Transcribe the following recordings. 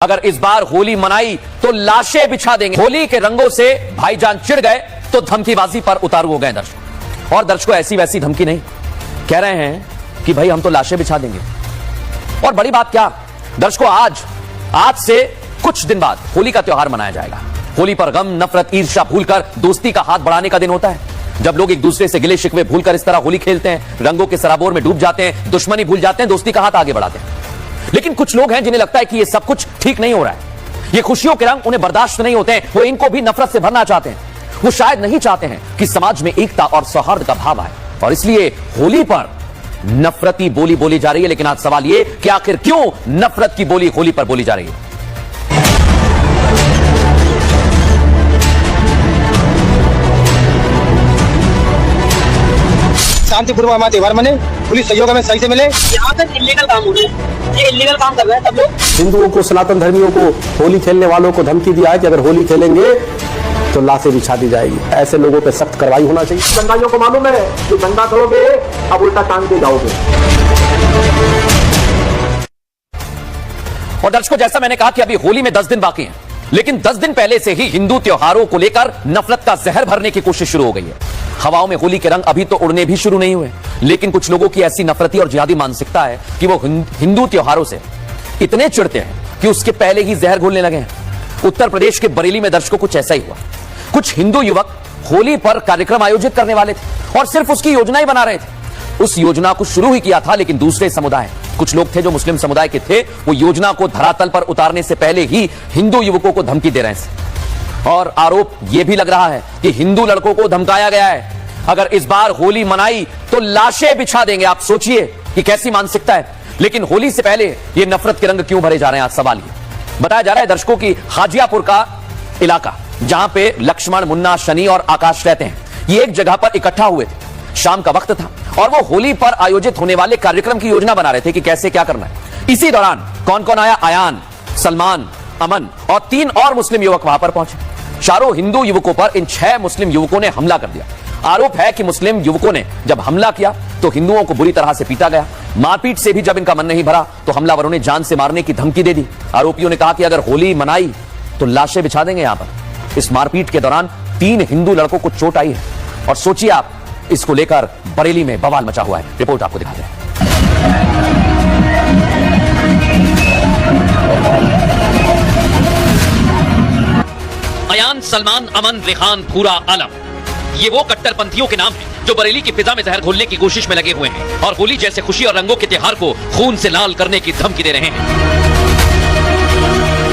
अगर इस बार होली मनाई तो लाशें बिछा देंगे। होली के रंगों से भाईजान चिढ़ गए तो धमकीबाजी पर उतारू हो गए दर्शक। और दर्शकों ऐसी वैसी धमकी नहीं, कह रहे हैं कि भाई हम तो लाशें बिछा देंगे। और बड़ी बात क्या दर्शकों, आज से कुछ दिन बाद होली का त्योहार मनाया जाएगा। होली पर गम, नफरत, ईर्ष्या भूलकर दोस्ती का हाथ बढ़ाने का दिन होता है, जब लोग एक दूसरे से गिले शिकवे भूलकर इस तरह होली खेलते हैं, रंगों के सराबोर में डूब जाते हैं, दुश्मनी भूल जाते हैं, दोस्ती का हाथ आगे बढ़ाते हैं। लेकिन कुछ लोग हैं जिन्हें लगता है कि ये सब कुछ ठीक नहीं हो रहा है, ये खुशियों के रंग उन्हें बर्दाश्त नहीं होते हैं, वो इनको भी नफरत से भरना चाहते हैं। वो शायद नहीं चाहते हैं कि समाज में एकता और सौहार्द का भाव आए, और इसलिए होली पर नफरती बोली बोली जा रही है। लेकिन आज सवाल ये कि आखिर क्यों नफरत की बोली होली पर बोली जा रही है? शांतिपूर्वक हमारा त्योहार मने, पुलिस सहयोग में सही से मिले। यहाँ पे इलीगल काम हो रहे हैं, ये इलीगल काम कर रहे हैं सब लोग। हिंदुओं को, सनातन धर्मियों को, होली खेलने वालों को धमकी दिया है कि अगर होली खेलेंगे तो लाशें बिछा दी जाएगी। ऐसे लोगों पे सख्त कार्रवाई होना चाहिए। दंगाइयों को मालूम है कि दंगा करोगे अब उल्टा टांग के जाओगे। और दर्शकों, जैसा मैंने कहा कि अभी होली में 10 दिन बाकी हैं, लेकिन 10 दिन पहले से ही हिंदू त्योहारों को लेकर नफरत का जहर भरने की कोशिश शुरू हो गई है। हवाओं में होली के रंग अभी तो उड़ने भी शुरू नहीं हुए, लेकिन कुछ लोगों की ऐसी नफरती और जिहादी मानसिकता है कि वो हिंदू त्योहारों से इतने चिढ़ते हैं कि उसके पहले ही जहर घोलने लगे हैं। उत्तर प्रदेश के बरेली में दर्शकों कुछ ऐसा ही हुआ। कुछ हिंदू युवक होली पर कार्यक्रम आयोजित करने वाले थे और सिर्फ उसकी योजना ही बना रहे थे। उस योजना को शुरू ही किया था, लेकिन दूसरे समुदाय, कुछ लोग थे जो मुस्लिम समुदाय के थे, वो योजना को धरातल पर उतारने से पहले ही हिंदू युवकों को धमकी दे रहे हैं। और आरोप यह भी लग रहा है कि हिंदू लड़कों को धमकाया गया है, अगर इस बार होली मनाई तो लाशें बिछा देंगे। आप सोचिए कि कैसी मानसिकता है। लेकिन होली से पहले ये नफरत के रंग क्यों भरे जा रहे हैं? आज सवाल ये बताया जा रहा है दर्शकों की हाजियापुर का इलाका, जहां पे लक्ष्मण, मुन्ना, शनि और आकाश रहते हैं, ये एक जगह पर इकट्ठा हुए थे। शाम का वक्त था और वो होली पर आयोजित होने वाले कार्यक्रम की योजना बना रहे थे कि कैसे क्या करना है। इसी दौरान कौन कौन आया? आयान, सलमान, अमन और 3 और मुस्लिम युवक वहां पर पहुंचे। चारों हिंदू युवकों पर इन 6 मुस्लिम युवकों ने हमला कर दिया। आरोप है कि मुस्लिम युवकों ने जब हमला किया तो हिंदुओं को बुरी तरह से पीटा गया। मारपीट से भी जब इनका मन नहीं भरा तो हमलावरों ने जान से मारने की धमकी दे दी। आरोपियों ने कहा कि अगर होली मनाई तो लाशें बिछा देंगे। यहां पर इस मारपीट के दौरान 3 हिंदू लड़कों को चोट आई है, और सोचिए आप, इसको लेकर बरेली में बवाल मचा हुआ है। रिपोर्ट आपको दिखाते हैं। अयान, सलमान, अमन, रेहान, भूरा, आलम, ये वो कट्टरपंथियों के नाम हैं जो बरेली की फिजा में जहर घोलने की कोशिश में लगे हुए हैं और होली जैसे खुशी और रंगों के त्योहार को खून से लाल करने की धमकी दे रहे हैं।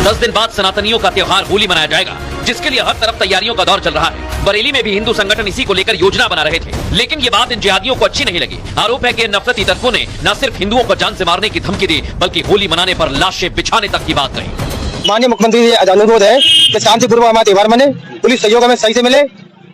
10 दिन बाद सनातनियों का त्योहार होली मनाया जाएगा, जिसके लिए हर तरफ तैयारियों का दौर चल रहा है। बरेली में भी हिंदू संगठन इसी को लेकर योजना बना रहे थे, लेकिन ये बात इन जिहादियों को अच्छी नहीं लगी। आरोप है कि नफरती तत्वों ने न सिर्फ हिंदुओं को जान से मारने की धमकी दी, बल्कि होली मनाने पर लाशें बिछाने तक की बात कही। माननीय मुख्यमंत्री से अनुरोध है कि शांतिपूर्वक हमारा त्योहार मने, पुलिस सहयोग में सही से मिले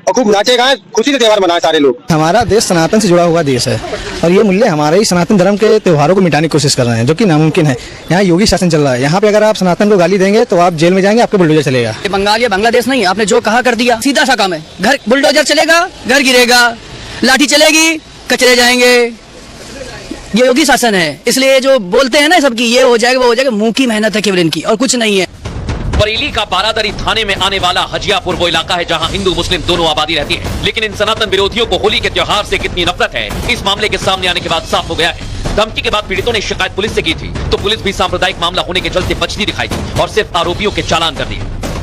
और खूब नाचे गाएं, खुशी से त्योहार मनाए सारे लोग। हमारा देश सनातन से जुड़ा हुआ देश है और ये मूल्य हमारे ही सनातन धर्म के त्योहारों को मिटाने की कोशिश कर रहे हैं, जो कि नामुमकिन है। यहाँ योगी शासन चल रहा है, यहाँ पे अगर आप सनातन को गाली देंगे तो आप जेल में जाएंगे, आपके बुलडोजर चलेगा। बंगाल या बांग्लादेश नहीं, आपने जो कहा कर दिया, सीधा सा काम है। घर बुलडोजर चलेगा, घर गिरेगा, लाठी चलेगी, कचरे जाएंगे। ये योगी शासन है, इसलिए जो बोलते हैं ना सबकी ये हो जाएगा वो हो जाएगा, मुंह की मेहनत है केवल इनकी और कुछ नहीं है। बरेली का बारादरी थाने में आने वाला हजियापुर वो इलाका है जहां हिंदू मुस्लिम दोनों आबादी रहती है। लेकिन इन सनातन विरोधियों को होली के त्योहार से कितनी नफरत है, इस मामले के सामने आने के बाद साफ हो गया है। धमकी के बाद पीड़ितों ने शिकायत पुलिस से की थी, तो पुलिस भी सांप्रदायिक मामला होने के चलते बचती दिखाई दी और सिर्फ आरोपियों के चालान कर दिए।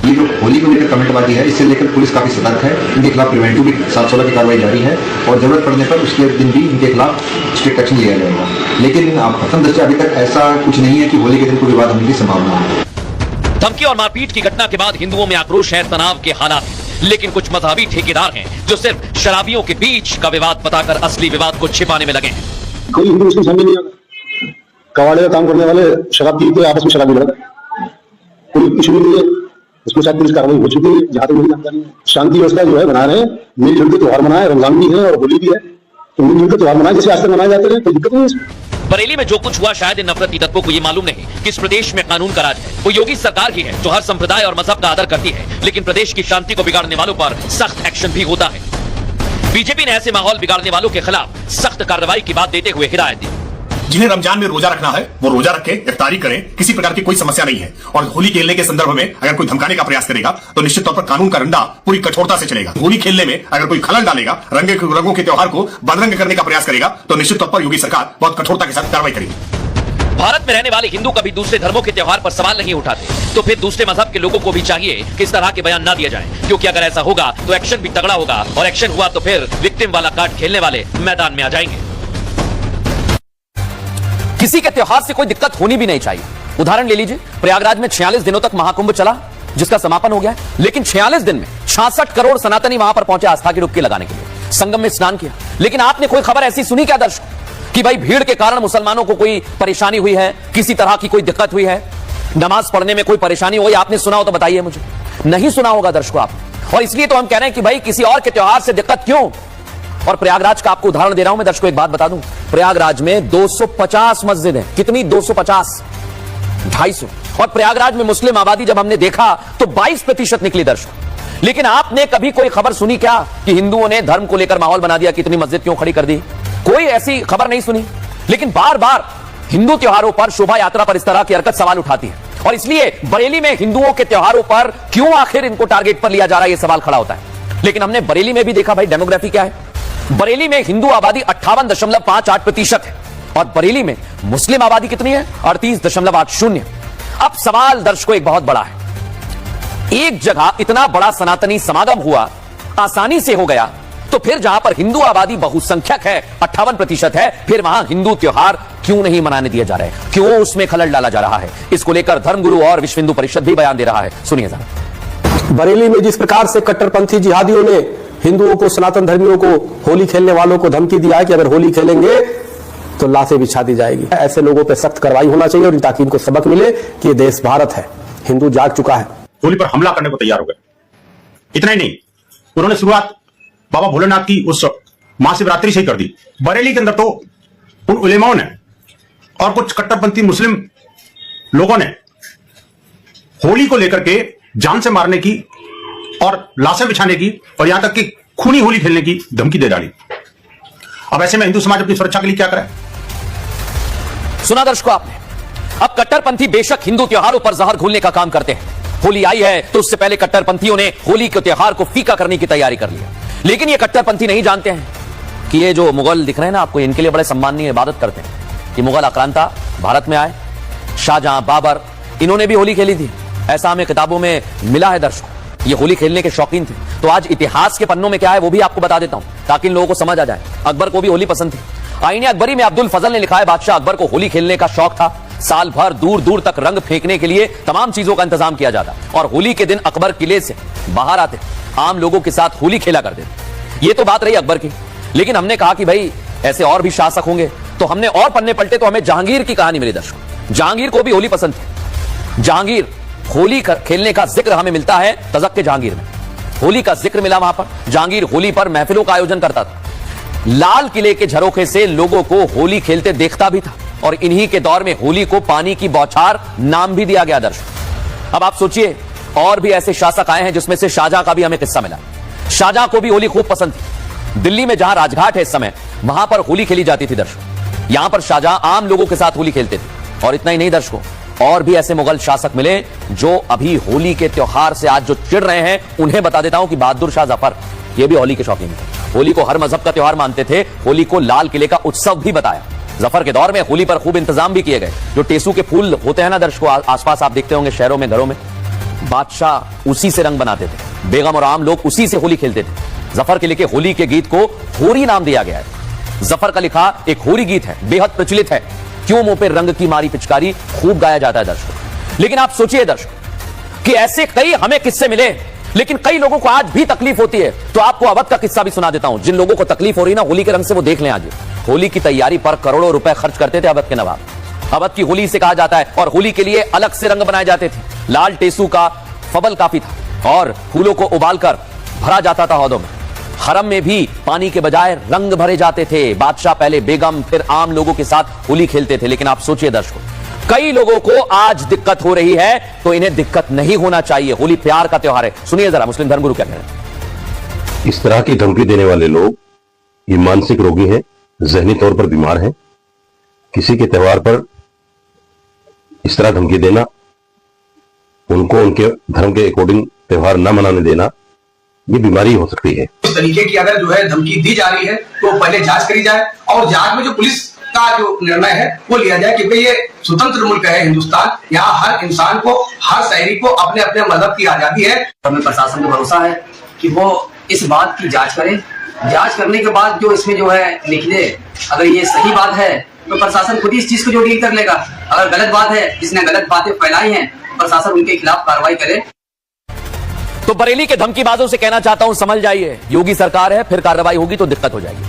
ये जो होली को लेकर कमेंटबाजी है, इससे लेकर पुलिस काफी सतर्क है। इनके खिलाफ प्रिवेंटिव भी 716 की कार्रवाई जारी है और जरूरत पड़ने पर उसके दिन भी इनके खिलाफ स्ट्रिक्ट एक्शन लिया जाएगा। लेकिन प्रथम दृष्टया अभी तक ऐसा कुछ नहीं है कि होली के दिन कोई विवाद होने की संभावना है। धमकी और मारपीट की घटना के बाद हिंदुओं में आक्रोश है, तनाव के हालात हैं। लेकिन कुछ मजहबी ठेकेदार हैं जो सिर्फ शराबियों के बीच का विवाद बताकर असली विवाद को छिपाने में लगे हैं। कोई हिंदू मुस्लिम समझ नहीं आता, कवाड़े का काम करने वाले शराब पीते आपस में शराबी लड़ते, पुलिस की शुरू हुई है, उसके साथ पुलिस कार्रवाई हो चुकी है। जहाँ तक मुझे जानकारी है, शांति व्यवस्था जो है बना रहे हैं, मिलजुल के त्योहार मनाए, रमजान भी है और होली भी है, तो मिलजुल के त्योहार मनाए जैसे आज तक मनाए जाते हैं, कोई दिक्कत नहीं है। बरेली में जो कुछ हुआ शायद इन नफरती तत्वों को ये मालूम नहीं कि इस प्रदेश में कानून का राज है। वो योगी सरकार ही है जो हर संप्रदाय और मजहब का आदर करती है, लेकिन प्रदेश की शांति को बिगाड़ने वालों पर सख्त एक्शन भी होता है। बीजेपी ने ऐसे माहौल बिगाड़ने वालों के खिलाफ सख्त कार्रवाई की बात देते हुए हिदायत दी। जिन्हें रमजान में रोजा रखना है वो रोजा रखे, इफ्तारी करें, किसी प्रकार की कोई समस्या नहीं है। और होली खेलने के संदर्भ में अगर कोई धमकाने का प्रयास करेगा तो निश्चित तौर पर कानून का डंडा पूरी कठोरता से चलेगा। होली खेलने में अगर कोई खलल डालेगा, रंगों के त्योहार को बदरंग करने का प्रयास करेगा तो निश्चित तौर पर योगी सरकार बहुत कठोरता के साथ कार्रवाई करेगी। भारत में रहने वाले हिंदू कभी दूसरे धर्मों के त्योहार पर सवाल नहीं उठाते, तो फिर दूसरे मजहब के लोगों को भी चाहिए कि इस तरह के बयान ना दिए जाएं, क्योंकि अगर ऐसा होगा तो एक्शन भी तगड़ा होगा, और एक्शन हुआ तो फिर विक्टिम वाला कार्ड खेलने वाले मैदान में आ जाएंगे। किसी के त्योहार से कोई दिक्कत होनी भी नहीं चाहिए। उदाहरण ले लीजिए, प्रयागराज में 46 दिनों तक महाकुंभ चला, जिसका समापन हो गया, लेकिन 46 दिन में 66 करोड़ सनातनी वहां पर पहुंचे आस्था की डुबकी लगाने के लिए, संगम में स्नान किया। लेकिन आपने कोई खबर ऐसी सुनी क्या दर्शक कि भाई भीड़ के कारण मुसलमानों को कोई परेशानी हुई है, किसी तरह की कोई दिक्कत हुई है, नमाज पढ़ने में कोई परेशानी हुई? आपने सुना हो तो बताइए मुझे। नहीं सुना होगा दर्शकों आप, और इसलिए तो हम कह रहे हैं कि भाई किसी और के त्योहार से दिक्कत क्यों। और प्रयागराज का आपको उदाहरण दे रहा हूं मैं दर्शकों, एक बात बता दूं, प्रयागराज में 250 मस्जिद है। कितनी? 250, 250। और प्रयागराज में मुस्लिम आबादी जब हमने देखा तो 22% निकली दर्शकों। लेकिन आपने कभी कोई खबर सुनी क्या कि हिंदुओं ने धर्म को लेकर माहौल बना दिया, कितनी मस्जिद क्यों खड़ी कर दी? कोई ऐसी खबर नहीं सुनी। लेकिन बार बार हिंदू त्योहारों पर, शोभा यात्रा पर इस तरह की हरकत सवाल उठाती है, और इसलिए बरेली में हिंदुओं के त्योहारों पर क्यों आखिर इनको टारगेट पर लिया जा रहा है, यह सवाल खड़ा होता है। लेकिन हमने बरेली में भी देखा भाई डेमोग्राफी क्या है। बरेली में हिंदू आबादी 58.58% है, और बरेली में मुस्लिम आबादी कितनी है? 38.80। अब सवाल दर्शकों एक बहुत बड़ा है, एक जगह इतना बड़ा सनातनी समागम हुआ, आसानी से हो गया, तो फिर जहां पर हिंदू आबादी बहुसंख्यक है, 58% है, फिर वहां हिंदू त्योहार क्यों नहीं मनाने दिए जा रहे हैं? क्यों उसमें खलल डाला जा रहा है? इसको लेकर धर्मगुरु और विश्व हिंदू परिषद भी बयान दे रहा है, सुनिए जरा। बरेली में जिस प्रकार से कट्टरपंथी जिहादियों ने हिंदुओं को, सनातन धर्मियों को, होली खेलने वालों को धमकी दिया है कि अगर होली खेलेंगे तो लाशें बिछा दी जाएगी। ऐसे लोगों पर सख्त कार्रवाई होना चाहिए, और ताकि इनको सबक मिले कि ये देश भारत है, हिंदू जाग चुका है। होली पर हमला करने को तैयार हो गए। इतना ही नहीं, उन्होंने शुरुआत बाबा भोलेनाथ की उस महाशिवरात्रि से ही कर दी। बरेली के अंदर तो उन उलेमाओं ने और कुछ कट्टरपंथी मुस्लिम लोगों ने होली को लेकर के जान से मारने की और लाशें बिछाने की और यहां तक कि खूनी होली खेलने की धमकी दे डाली। अब ऐसे में हिंदू समाज अपनी सुरक्षा के लिए क्या करे? सुना दर्शकों आपने, अब कट्टरपंथी बेशक हिंदू त्योहारों पर जहर घोलने का काम करते हैं। होली आई है तो उससे पहले कट्टरपंथियों ने होली के त्योहार को फीका करने की तैयारी कर लिया। लेकिन ये कट्टरपंथी नहीं जानते हैं कि ये जो मुगल दिख रहे हैं ना आपको, इनके लिए बड़े सम्माननीय इबादत करते हैं कि मुगल आक्रांता भारत में आए, शाहजहां, बाबर, इन्होंने भी होली खेली थी, ऐसा हमें किताबों में मिला है दर्शकों। ये होली खेलने के शौकीन थे। तो आज इतिहास के पन्नों में क्या है वो भी आपको बता देता हूं, ताकि इन लोगों को समझ आ जाए। अकबर को भी होली पसंद थी। आईने अकबरी में अब्दुल फजल ने लिखा है, बादशाह अकबर को होली खेलने का शौक था। साल भर दूर दूर तक रंग फेंकने के लिए तमाम चीजों का इंतजाम किया जाता, और होली के दिन अकबर किले से बाहर आते, आम लोगों के साथ होली खेला करते थे। ये तो बात रही अकबर की। लेकिन हमने कहा कि भाई ऐसे और भी शासक होंगे, तो हमने और पन्ने पलटे तो हमें जहांगीर की कहानी मिली दर्शकों। जहांगीर को भी होली पसंद थी। जहांगीर होली खेलने का जिक्र हमें मिलता है तज़क्के जहांगीर में, होली का जिक्र मिला वहां पर। जहांगीर होली पर महफिलों का आयोजन करता था, लाल किले के झरोखे से लोगों को होली खेलते देखता भी था, और इन्हीं के दौर में होली को पानी की बौछार नाम भी दिया गया दर्शक। अब आप सोचिए, और भी ऐसे शासक आए हैं जिसमें से शाहजहां का भी हमें किस्सा मिला। शाहजहां को भी होली खूब पसंद थी। दिल्ली में जहां राजघाट है इस समय, वहां पर होली खेली जाती थी दर्शकों। यहां पर शाहजहां आम लोगों के साथ होली खेलते थे। और इतना ही नहीं दर्शकों, और भी ऐसे मुगल शासक मिले जो अभी होली के त्योहार से आज जो चिढ़ रहे हैं, उन्हें बता देता हूं कि बहादुर शाह जफर, ये भी होली के शौकीन थे। होली को हर मजहब का त्योहार मानते थे, होली को लाल किले का उत्सव भी बताया। जफर के दौर में होली पर खूब इंतजाम भी किए गए। जो टेसू के फूल होते हैं ना दर्शकों, आसपास आप देखते होंगे शहरों में, घरों में, बादशाह उसी से रंग बनाते थे, बेगम और आम लोग उसी से होली खेलते थे। जफर के लिखे होली के गीत को होरी नाम दिया गया है। जफर का लिखा एक होरी गीत है, बेहद प्रचलित है, क्यों मुंह पे रंग की मारी पिचकारी, खूब गाया जाता है दर्शकों। लेकिन आप सोचिए दर्शकों कि ऐसे कई हमें किस्से मिले, लेकिन कई लोगों को आज भी तकलीफ होती है। तो आपको अवध का किस्सा भी सुना देता हूं। जिन लोगों को तकलीफ हो रही ना होली के रंग से, वो देख लें। आज होली की तैयारी पर करोड़ों रुपए खर्च करते थे अवध के नवाब। अवध की होली से कहा जाता है, और होली के लिए अलग से रंग बनाए जाते थे। लाल टेसू का फबल काफी था, और फूलों को उबालकर भरा जाता था हौदों में। हरम में भी पानी के बजाय रंग भरे जाते थे। बादशाह पहले बेगम फिर आम लोगों के साथ होली खेलते थे। लेकिन आप सोचिए दर्शकों, कई लोगों को आज दिक्कत हो रही है, तो इन्हें दिक्कत नहीं होना चाहिए। होली प्यार का त्योहार है। सुनिए जरा मुस्लिम धर्मगुरु क्या कह रहे हैं। इस तरह की धमकी देने वाले लोग ये मानसिक रोगी हैं, जहनी तौर पर बीमार हैं, किसी के त्योहार पर इस तरह धमकी देना, उनको उनके धर्म के अकॉर्डिंग त्योहार न मनाने देना, ये बीमारी हो सकती है। इस तरीके की अगर जो है धमकी दी जा रही है तो पहले जांच करी जाए और जांच में जो पुलिस का जो निर्णय है वो लिया जाए, क्योंकि ये स्वतंत्र मुल्क है हिंदुस्तान। यहाँ हर इंसान को, हर शहरी को अपने अपने मजहब की आजादी है। हमें प्रशासन को भरोसा है कि वो इस बात की जांच करे। जांच करने के बाद जो इसमें जो है निकले, अगर ये सही बात है तो प्रशासन खुद ही इस चीज को जो डील कर लेगा। अगर गलत बात है, जिसने गलत बातें फैलाई हैं, प्रशासन उनके खिलाफ कार्रवाई करे। तो बरेली के धमकीबाजों से कहना चाहता हूं, समझ जाइए, योगी सरकार है, फिर कार्रवाई होगी तो दिक्कत हो जाएगी।